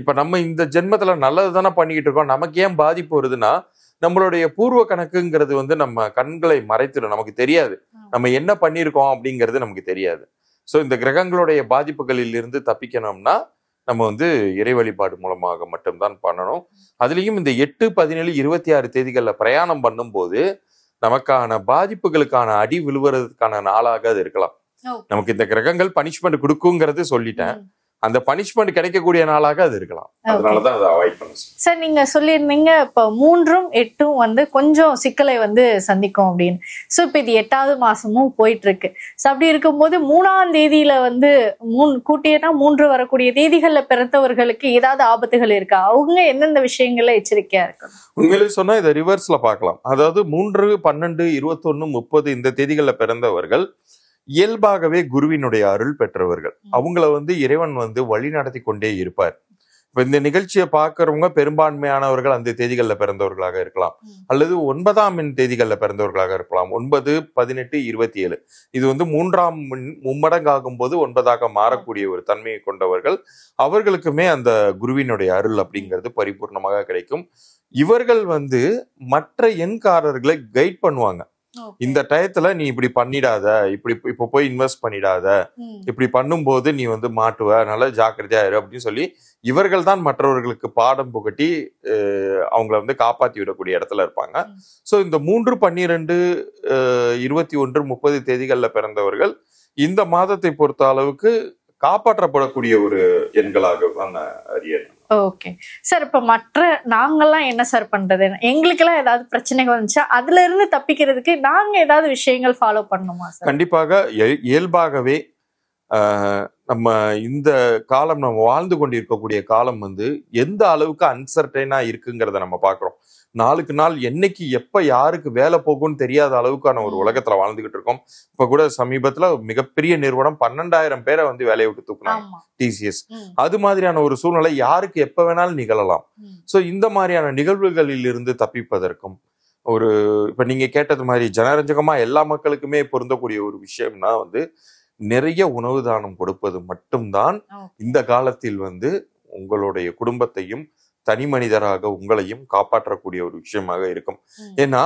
இப்ப நம்ம இந்த ஜென்மத்துல நல்லது தானே பண்ணிக்கிட்டு இருக்கோம், நமக்கு ஏன் பாதிப்பு வருதுன்னா நம்மளுடைய பூர்வ கணக்குங்கிறது வந்து நம்ம கண்களை மறைத்திடும். நமக்கு தெரியாது நம்ம என்ன பண்ணியிருக்கோம் அப்படிங்கிறது நமக்கு தெரியாது. ஸோ இந்த கிரகங்களுடைய பாதிப்புகளில் இருந்து தப்பிக்கணும்னா நம்ம வந்து இறை வழிபாடு மூலமாக மட்டும்தான் பண்ணணும். அதுலேயும் இந்த 8, 17, 26 தேதிகளில் பிரயாணம் பண்ணும்போது நமக்கான பாதிப்புகளுக்கான அடி விழுவுறதுக்கான நாளாக அது இருக்கலாம். நமக்கு இந்த கிரகங்கள் பனிஷ்மெண்ட் கொடுக்குங்கிறது சொல்லிட்டேன், அந்த பனிஷ்மெண்ட் கிடைக்கக்கூடிய நாளாக அது இருக்கலாம். அதனாலதான் அதை அவாய்ட் பண்ண
சார். நீங்க சொல்லியிருந்தீங்க இப்ப 3ம் 8ம் வந்து கொஞ்சம் சிக்கலை வந்து சந்திக்கும் அப்படின்னு. சோ இப்ப இது 8வது மாசமும் போயிட்டு இருக்கு. சோ அப்படி இருக்கும்போது 3ஆம் தேதியில வந்து கூட்டியனா 3 வரக்கூடிய தேதிகள்ல பிறந்தவர்களுக்கு ஏதாவது ஆபத்துகள் இருக்கா? அவங்க எந்தெந்த விஷயங்கள்ல எச்சரிக்கையா இருக்கணும்?
உண்மையிலே சொன்னா இதை ரிவர்ஸ்ல பார்க்கலாம். அதாவது 3, 12, 21, 30 இந்த தேதிகள்ல பிறந்தவர்கள் இயல்பாகவே குருவினுடைய அருள் பெற்றவர்கள். அவங்கள வந்து இறைவன் வந்து வழி நடத்தி கொண்டே இருப்பார். இப்ப இந்த நிகழ்ச்சியை பார்க்கறவங்க பெரும்பான்மையானவர்கள் அந்த தேதிகள்ல பிறந்தவர்களாக இருக்கலாம், அல்லது 9ஆம் எண் தேதிகள்ல பிறந்தவர்களாக இருக்கலாம். 9, 18, 27 இது வந்து 3ஆம் மும்மடங்காகும் போது 9ஆக மாறக்கூடிய ஒரு தன்மையை கொண்டவர்கள். அவர்களுக்குமே அந்த குருவினுடைய அருள் அப்படிங்கிறது பரிபூர்ணமாக கிடைக்கும். இவர்கள் வந்து மற்ற எண்காரர்களை கைட் பண்ணுவாங்க. இந்த டயத்துல நீ இப்படி பண்ணிடாத, இப்ப போய் இன்வெஸ்ட் பண்ணிடாத, இப்படி பண்ணும்போது நீ வந்து மாட்டுவ, அதனால ஜாக்கிரதையா இரு அப்படின்னு சொல்லி இவர்கள் தான் மற்றவர்களுக்கு பாடம் புகட்டி அவங்கள வந்து காப்பாத்தி விடக்கூடிய இடத்துல இருப்பாங்க. சோ இந்த 3, 12, 21, 30 தேதிகள்ல பிறந்தவர்கள் இந்த மாதத்தை பொறுத்த அளவுக்கு காப்பாற்றப்படக்கூடிய ஒரு எண்களாக அறியணும்.
Okay sir. இப்ப மற்ற நாங்கெல்லாம் என்ன சார் பண்றது? எங்களுக்கெல்லாம் ஏதாவது பிரச்சனைகள் வந்துச்சா அதுல இருந்து தப்பிக்கிறதுக்கு நாங்க ஏதாவது விஷயங்கள் ஃபாலோ பண்ணணுமா சார்?
கண்டிப்பாக. இயல்பாகவே நம்ம இந்த காலம், நம்ம வாழ்ந்து கொண்டிருக்கக்கூடிய காலம் வந்து எந்த அளவுக்கு அன்சர்டைனா இருக்குங்கிறத நம்ம பாக்குறோம். நாளுக்கு நாள் என்னைக்கு எப்ப யாருக்கு வேலை போகும்னு தெரியாத அளவுக்கான ஒரு உலகத்துல வாழ்ந்துகிட்டு இருக்கோம். இப்ப கூட சமீபத்துல மிகப்பெரிய நிறுவனம் 12,000 பேரை வந்து வேலையை விட்டு தூக்குனாங்க, TCS. அது மாதிரியான ஒரு சூழ்நிலை யாருக்கு எப்ப வேணாலும் நிகழலாம். சோ இந்த மாதிரியான நிகழ்வுகளில் இருந்து தப்பிப்பதற்கும் ஒரு இப்ப நீங்க கேட்டது மாதிரி ஜனரஞ்சகமா எல்லா மக்களுக்குமே பொருந்தக்கூடிய ஒரு விஷயம்னா வந்து நிறைய உணவு தானம் கொடுப்பது மட்டும்தான் இந்த காலத்தில் வந்து உங்களுடைய குடும்பத்தையும் தனி மனிதராக உங்களையும் காப்பாற்றக்கூடிய ஒரு விஷயமாக இருக்கும். ஏன்னா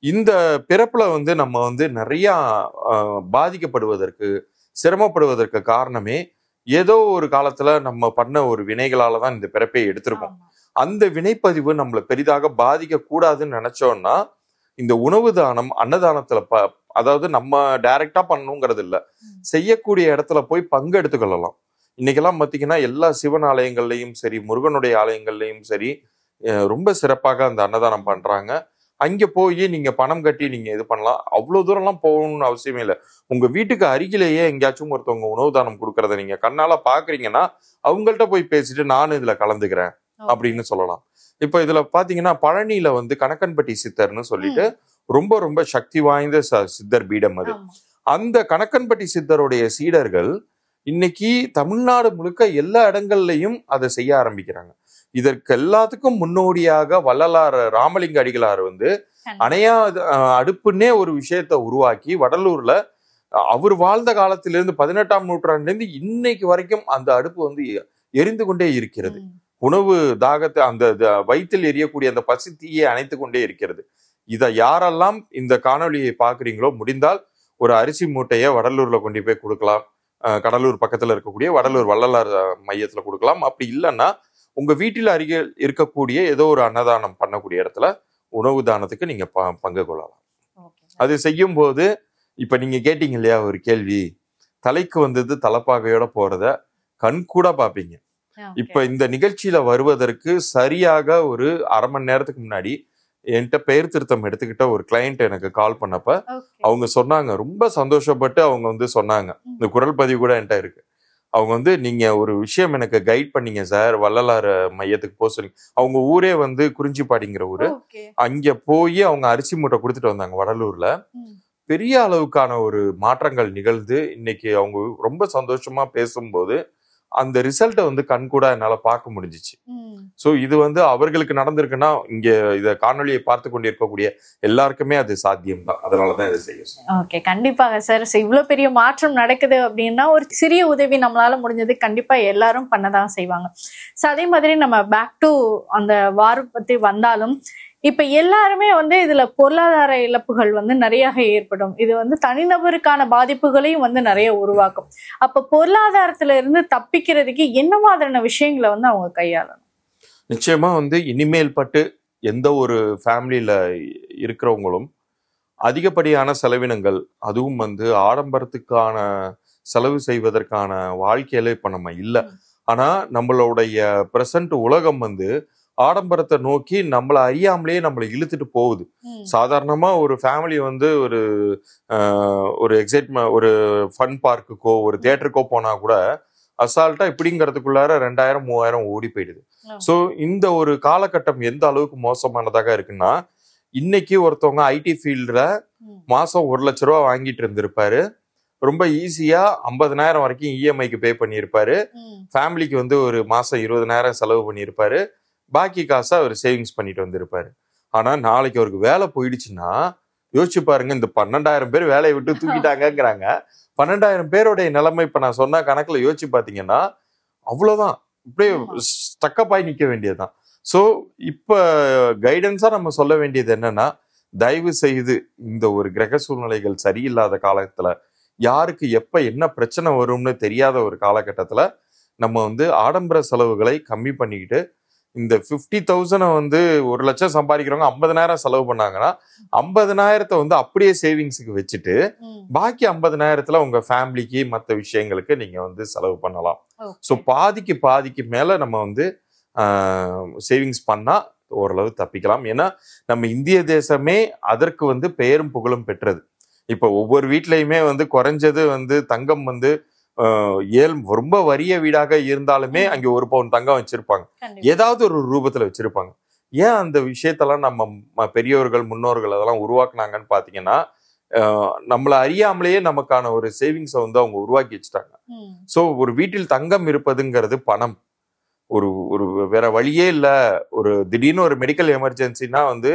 இந்த பிறப்புல வந்து நம்ம வந்து நிறைய பாதிக்கப்படுவதற்கு சிரமப்படுவதற்கு காரணமே ஏதோ ஒரு காலத்துல நம்ம பண்ண ஒரு வினைகளாலதான் இந்த பிறப்பை எடுத்திருக்கோம். அந்த வினைப்பதிவு நம்மளை பெரிதாக பாதிக்க கூடாதுன்னு நினைச்சோம்னா இந்த உணவு தானம் அன்னதானத்துல அதாவது நம்ம டைரக்டா பண்ணணுங்கிறது இல்ல, செய்யக்கூடிய இடத்துல போய் பங்கு எடுத்துக்கொள்ளலாம். இன்னைக்கெல்லாம் பாத்தீங்கன்னா எல்லா சிவன் ஆலயங்கள்லயும் சரி முருகனுடைய ஆலயங்கள்லயும் சரி ரொம்ப சிறப்பாக அந்த அன்னதானம் பண்றாங்க. அங்க போய் நீங்க பணம் கட்டி நீங்க இது பண்ணலாம். அவ்வளவு தூரம் எல்லாம் போகணும்னு அவசியமே இல்லை. உங்க வீட்டுக்கு அருகிலேயே எங்கேயாச்சும் ஒருத்தவங்க உணவு தானம் கொடுக்கறத நீங்க கண்ணால பாக்குறீங்கன்னா அவங்கள்ட்ட போய் பேசிட்டு நானும் இதுல கலந்துக்கிறேன் அப்படின்னு சொல்லலாம். இப்ப இதுல பாத்தீங்கன்னா பழனியில வந்து கணக்கன்பட்டி சித்தர்னு சொல்லிட்டு ரொம்ப ரொம்ப சக்தி வாய்ந்த சித்தர் பீடம் அது. அந்த கணக்கன்பட்டி சித்தருடைய சீடர்கள் இன்னைக்கு தமிழ்நாடு முழுக்க எல்லா இடங்கள்லயும் அதை செய்ய ஆரம்பிக்கிறாங்க. இதற்கு எல்லாத்துக்கும் முன்னோடியாக வள்ளலார் ராமலிங்க அடிகளார் வந்து அணையா அடுப்புன்னே ஒரு விஷயத்த உருவாக்கி வடலூர்ல அவர் வாழ்ந்த காலத்திலிருந்து 18ஆம் நூற்றாண்டுல இருந்து இன்னைக்கு வரைக்கும் அந்த அடுப்பு வந்து எரிந்து கொண்டே இருக்கிறது. உணவு தாகத்தை அந்த வயிற்றில் எரியக்கூடிய அந்த பசி தீயை அணைத்து கொண்டே இருக்கிறது. இதை யாரெல்லாம் இந்த காணொலியை பாக்குறீங்களோ முடிந்தால் ஒரு அரிசி மூட்டையை வடலூர்ல கொண்டு போய் கொடுக்கலாம். கடலூர் பக்கத்துல இருக்கக்கூடிய வடலூர் வள்ளலார் மையத்துல கொடுக்கலாம். அப்படி இல்லைன்னா உங்க வீட்டில் அருகே இருக்கக்கூடிய ஏதோ ஒரு அன்னதானம் பண்ணக்கூடிய இடத்துல உணவு தானத்துக்கு நீங்க பங்கு கொள்ளலாம். அது செய்யும் போது இப்ப நீங்க கேட்டீங்க இல்லையா ஒரு கேள்வி, தலைக்கு வந்தது தலைப்பாகையோட போறத கண் கூட பாப்பீங்க. இப்ப இந்த நிகழ்ச்சியில வருவதற்கு சரியாக ஒரு அரை மணி நேரத்துக்கு முன்னாடி என்கிட்ட பெயர் திருத்தம் எடுத்துக்கிட்ட ஒரு கிளையண்ட் எனக்கு கால் பண்ணப்ப அவங்க சொன்னாங்க, ரொம்ப சந்தோஷப்பட்டு அவங்க வந்து சொன்னாங்க, இந்த குரல் பதிவு கூட என்கிட்ட இருக்கு. அவங்க வந்து நீங்க ஒரு விஷயம் எனக்கு கைட் பண்ணீங்க சார், வள்ளலார் மையத்துக்கு போக சொன்னீங்க. அவங்க ஊரே வந்து குறிஞ்சிப்பாடிங்கிற ஊரு. அங்க போய் அவங்க அரிசி மூட்டை கொடுத்துட்டு வந்தாங்க வடலூர்ல. பெரிய அளவுக்கான ஒரு மாற்றங்கள் நிகழ்ந்து இன்னைக்கு அவங்க ரொம்ப சந்தோஷமா பேசும்போது அந்த ரிசல்ட்டை வந்து கண்கூட என்னால பார்க்க முடிஞ்சிச்சு. சோ இது வந்து அவர்களுக்கு நடந்திருக்குன்னா இங்க இத காணொலியை பார்த்து கொண்டிருக்கக்கூடிய எல்லாருக்குமே அது சாத்தியம் தான். அதனாலதான் இதை செய்ய.
ஓகே, கண்டிப்பாக சார். இவ்வளவு பெரிய மாற்றம் நடக்குது அப்படின்னா ஒரு சிறிய உதவி நம்மளால முடிஞ்சது கண்டிப்பா எல்லாரும் பண்ணதான் செய்வாங்க. சோ அதே மாதிரி நம்ம பேக் டு அந்த வார் பத்தி வந்தாலும் இப்ப எல்லாருமே வந்து இதுல பொருளாதார இழப்புகள் வந்து நிறைய ஏற்படும். இது வந்து தனிநபருக்கான பாதிப்புகளையும் வந்து நிறைய உருவாக்கும். அப்ப பொருளாதாரத்துல இருந்து தப்பிக்கிறதுக்கு என்ன மாதிரியான விஷயங்களை வந்து அவங்க கையாளணும்?
நிச்சயமா வந்து இனிமேல் பட்டு எந்த ஒரு ஃபேமிலியில இருக்கிறவங்களும் அதிகப்படியான செலவினங்கள், அதுவும் வந்து ஆடம்பரத்துக்கான செலவு செய்வதற்கான வாழ்க்கையில இப்ப நம்ம இல்லை. ஆனா நம்மளுடைய பிரசன்ட் உலகம் வந்து ஆடம்பரத்தை நோக்கி நம்மளை அறியாமலேயே நம்மளை இழுத்துட்டு போகுது. சாதாரணமா ஒரு ஃபேமிலி வந்து ஒரு எக்ஸைட்மெண்ட் ஒரு ஃபன் பார்க்குக்கோ ஒரு தியேட்டருக்கோ போனா கூட அசால்ட்டா இப்படிங்கிறதுக்குள்ளார 2000-3000 ஓடி போயிடுது. சோ இந்த ஒரு காலகட்டம் எந்த அளவுக்கு மோசமானதாக இருக்குன்னா, இன்னைக்கு ஒருத்தவங்க ஐடி ஃபீல்ட்ல மாசம் 1 லட்ச ரூபா வாங்கிட்டு இருந்திருப்பாரு. ரொம்ப ஈஸியா 50,000 வரைக்கும் இஎம்ஐக்கு பே பண்ணியிருப்பாரு. ஃபேமிலிக்கு வந்து ஒரு மாசம் 20,000 செலவு பண்ணியிருப்பாரு. பாக்கி காசை அவர் சேவிங்ஸ் பண்ணிட்டு வந்திருப்பாரு. ஆனா நாளைக்கு அவருக்கு வேலை போயிடுச்சுன்னா யோசிச்சு பாருங்க, இந்த 12,000 பேர் வேலையை விட்டு தூக்கிட்டாங்கிறாங்க. 12,000 பேருடைய நிலைமை இப்ப நான் சொன்ன கணக்குல யோசிச்சு பாத்தீங்கன்னா அவ்வளவுதான், இப்படியே ஸ்டக்கப்பாய் நிக்க வேண்டியதுதான். சோ இப்ப கைடன்ஸா நம்ம சொல்ல வேண்டியது என்னன்னா, தயவு செய்து இந்த ஒரு கிரக சூழ்நிலைகள் சரியில்லாத காலத்துல யாருக்கு எப்ப என்ன பிரச்சனை வரும்னு தெரியாத ஒரு காலகட்டத்துல நம்ம வந்து ஆடம்பர செலவுகளை கம்மி பண்ணிக்கிட்டு இந்த 50,000 வந்து 1 லட்சம் சம்பாதிக்கிறவங்க 50,000 செலவு பண்ணாங்கன்னா 50,000 வந்து அப்படியே சேவிங்ஸுக்கு வச்சுட்டு பாக்கி 50,000 உங்க ஃபேமிலிக்கு மற்ற விஷயங்களுக்கு நீங்க வந்து செலவு பண்ணலாம். ஸோ பாதிக்கு மேல நம்ம வந்து சேவிங்ஸ் பண்ணா ஓரளவு தப்பிக்கலாம். ஏன்னா நம்ம இந்திய தேசமே அதற்கு வந்து பெயரும் புகழும் பெற்றது. இப்ப ஒவ்வொரு வீட்லயுமே வந்து குறைஞ்சது வந்து தங்கம் வந்து ரொம்ப வறிய வீடாக இருந்தாலுமே அங்க 1 பவுன் தங்கம் வச்சிருப்பாங்க, ஏதாவது ஒரு ரூபத்துல வச்சிருப்பாங்க. ஏன் அந்த விஷயத்தெல்லாம் நம்ம பெரியவர்கள் முன்னோர்கள் அதெல்லாம் உருவாக்குனாங்கன்னு பாத்தீங்கன்னா, நம்மளை அறியாமலேயே நமக்கான ஒரு சேவிங்ஸை வந்து அவங்க உருவாக்கி வச்சுட்டாங்க. ஸோ ஒரு வீட்டில் தங்கம் இருப்பதுங்கிறது பணம். ஒரு ஒரு வேற வழியே இல்ல. ஒரு திடீர்னு ஒரு மெடிக்கல் எமர்ஜென்சினா வந்து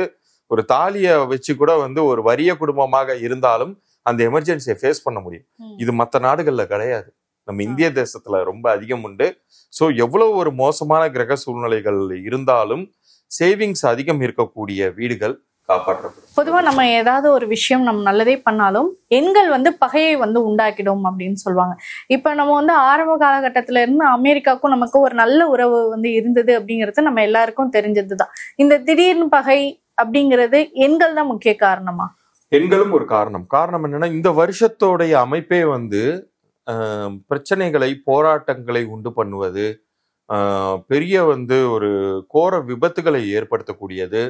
ஒரு தாலியை வச்சு கூட வந்து ஒரு வறிய குடும்பமாக இருந்தாலும் அந்த எமர்ஜென்சியை ஃபேஸ் பண்ண முடியும். இது மற்ற நாடுகள்ல கிடையாது. நம்ம இந்திய தேசத்துல ரொம்ப அதிகம் உண்டு. ஸோ எவ்வளவு ஒரு மோசமான கிரக சூழ்நிலைகள் இருந்தாலும் சேவிங்ஸ் அதிகம் இருக்கக்கூடிய வீடுகள் காப்பாற்றப்படும்.
பொதுவா நம்ம ஏதாவது ஒரு விஷயம் நம்ம நல்லதே பண்ணாலும் எண்கள் வந்து பகையை வந்து உண்டாக்கிடும் அப்படின்னு சொல்லுவாங்க. இப்ப நம்ம வந்து ஆரம்ப காலகட்டத்தில இருந்து அமெரிக்காவுக்கும் நமக்கு ஒரு நல்ல உறவு வந்து இருந்தது அப்படிங்கிறது நம்ம எல்லாருக்கும் தெரிஞ்சதுதான். இந்த திடீர்னு பகை அப்படிங்கிறது எண்கள் தான் முக்கிய காரணமா?
எண்களும் ஒரு காரணம். காரணம் என்னன்னா, இந்த வருஷத்தோடைய அமைப்பே வந்து பிரச்சனைகளை, போராட்டங்களை உண்டு பண்ணுவது, பெரிய வந்து ஒரு கோர விபத்துகளை ஏற்படுத்தக்கூடியது,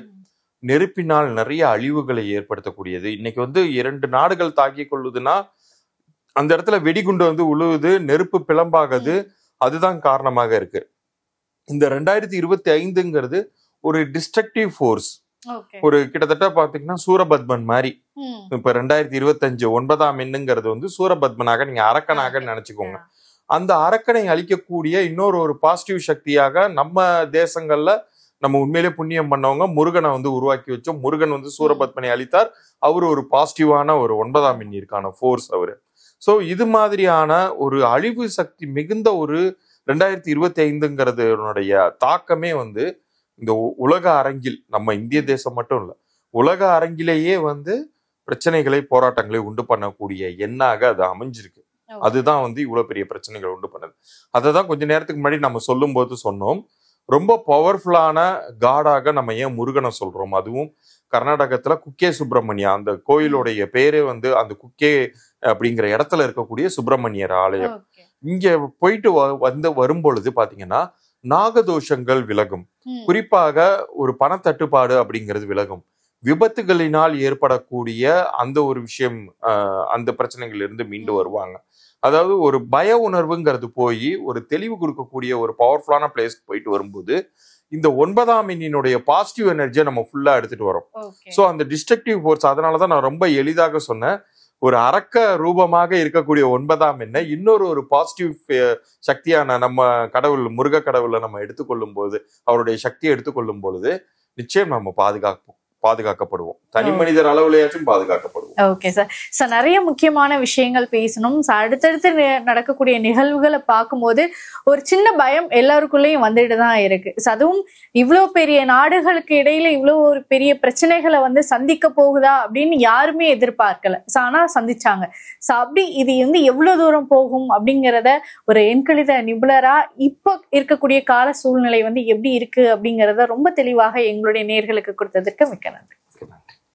நெருப்பினால் நிறைய அழிவுகளை ஏற்படுத்தக்கூடியது. இன்னைக்கு வந்து 2 நாடுகள் தாக்கி கொள்ளுதுன்னா அந்த இடத்துல வெடிகுண்டு வந்து உழுவுது, நெருப்பு பிளம்பாகுது. அதுதான் காரணமாக இருக்கு. இந்த 2025ங்கிறது ஒரு டிஸ்ட்ரக்டிவ் ஃபோர்ஸ். ஒரு கிட்டத்தட்ட பாத்தீங்கன்னா சூரபத்மன் மாதிரி. இப்ப 2025 9ஆம் எண்ணுங்கிறது வந்து சூரபத்மனாக, நீங்க அரக்கனாக நினைச்சுக்கோங்க. அந்த அரக்கனை அழிக்கக்கூடிய இன்னொரு ஒரு பாசிட்டிவ் சக்தியாக நம்ம தேசங்கள்ல நம்ம உண்மையிலே புண்ணியம் பண்ணவங்க முருகனை வந்து உருவாக்கி வச்சோம். முருகன் வந்து சூரபத்மனை அழித்தார். அவரு ஒரு பாசிட்டிவான ஒரு 9ஆம் எண்ணிற்கான ஃபோர்ஸ் அவரு. ஸோ இது மாதிரியான ஒரு அழிவு சக்தி மிகுந்த ஒரு 2025ங்கிறதுனுடைய தாக்கமே வந்து இந்த உலக அரங்கில், நம்ம இந்திய தேசம் மட்டும் இல்ல, உலக அரங்கிலேயே வந்து பிரச்சனைகளை, போராட்டங்களை உண்டு பண்ணக்கூடிய எண்ணாக அது அமைஞ்சிருக்கு. அதுதான் வந்து இவ்வளவு பெரிய பிரச்சனைகளை உண்டு பண்ணுது. அதை தான் கொஞ்ச நேரத்துக்கு முன்னாடி நம்ம சொல்லும் போது சொன்னோம். ரொம்ப பவர்ஃபுல்லான காடாக நம்ம ஏன் முருகனை சொல்றோம்? அதுவும் கர்நாடகத்துல குக்கே சுப்பிரமணியா, அந்த கோயிலுடைய பேரே வந்து அந்த குக்கே அப்படிங்கிற இடத்துல இருக்கக்கூடிய சுப்பிரமணியர் ஆலயம். இங்க போயிட்டு வரும் பொழுது பாத்தீங்கன்னா நாகதோஷங்கள் விலகும். குறிப்பாக ஒரு பணத்தட்டுப்பாடு அப்படிங்கிறது விலகும். விபத்துகளினால் ஏற்படக்கூடிய அந்த ஒரு விஷயம், அந்த பிரச்சனைகள் இருந்து மீண்டு வருவாங்க. அதாவது ஒரு பய உணர்வுங்கிறது போய் ஒரு தெளிவு கொடுக்கக்கூடிய ஒரு பவர்ஃபுல்லான பிளேஸ்க்கு போயிட்டு வரும்போது இந்த 9ஆம் எண்ணினுடைய பாசிட்டிவ் எனர்ஜியை நம்ம ஃபுல்லா எடுத்துட்டு வரோம். ஸோ அந்த டிஸ்ட்ரக்டிவ் ஃபோர்ஸ், அதனாலதான் நான் ரொம்ப எளிதாக சொன்னேன், ஒரு அரக்க ரூபமாக இருக்கக்கூடிய 9ஆம் எண்ணை இன்னொரு ஒரு பாசிட்டிவ் சக்தியான நம்ம கடவுள், முருக கடவுளை நம்ம எடுத்துக்கொள்ளும் போது, அவருடைய சக்தியை எடுத்துக்கொள்ளும் பொழுது நிச்சயம் நம்ம பாதுகாக்கப்படுவோம். தனி மனிதர் அளவுலயாச்சும் பாதுகாக்கப்படுவோம்.
Okay sir. சார், நிறைய முக்கியமான விஷயங்கள் பேசணும். அடுத்தடுத்து நடக்கக்கூடிய நிகழ்வுகளை பார்க்கும்போது ஒரு சின்ன பயம் எல்லாருக்குள்ளேயும் வந்துட்டு தான் இருக்கு. அதுவும் இவ்வளவு பெரிய நாடுகளுக்கு இடையில இவ்வளவு ஒரு பெரிய பிரச்சனைகளை வந்து சந்திக்க போகுதா அப்படின்னு யாருமே எதிர்பார்க்கல. ஆனா சந்திச்சாங்க. அப்படி இது வந்து எவ்வளவு தூரம் போகும் அப்படிங்கிறத ஒரு எண்கணித நிபுணரா இப்போ இருக்கக்கூடிய கால சூழ்நிலை வந்து எப்படி இருக்கு அப்படிங்கிறத ரொம்ப தெளிவாக எங்களுடைய நேயர்களுக்கு கொடுத்ததற்கு மிக்க நன்றி.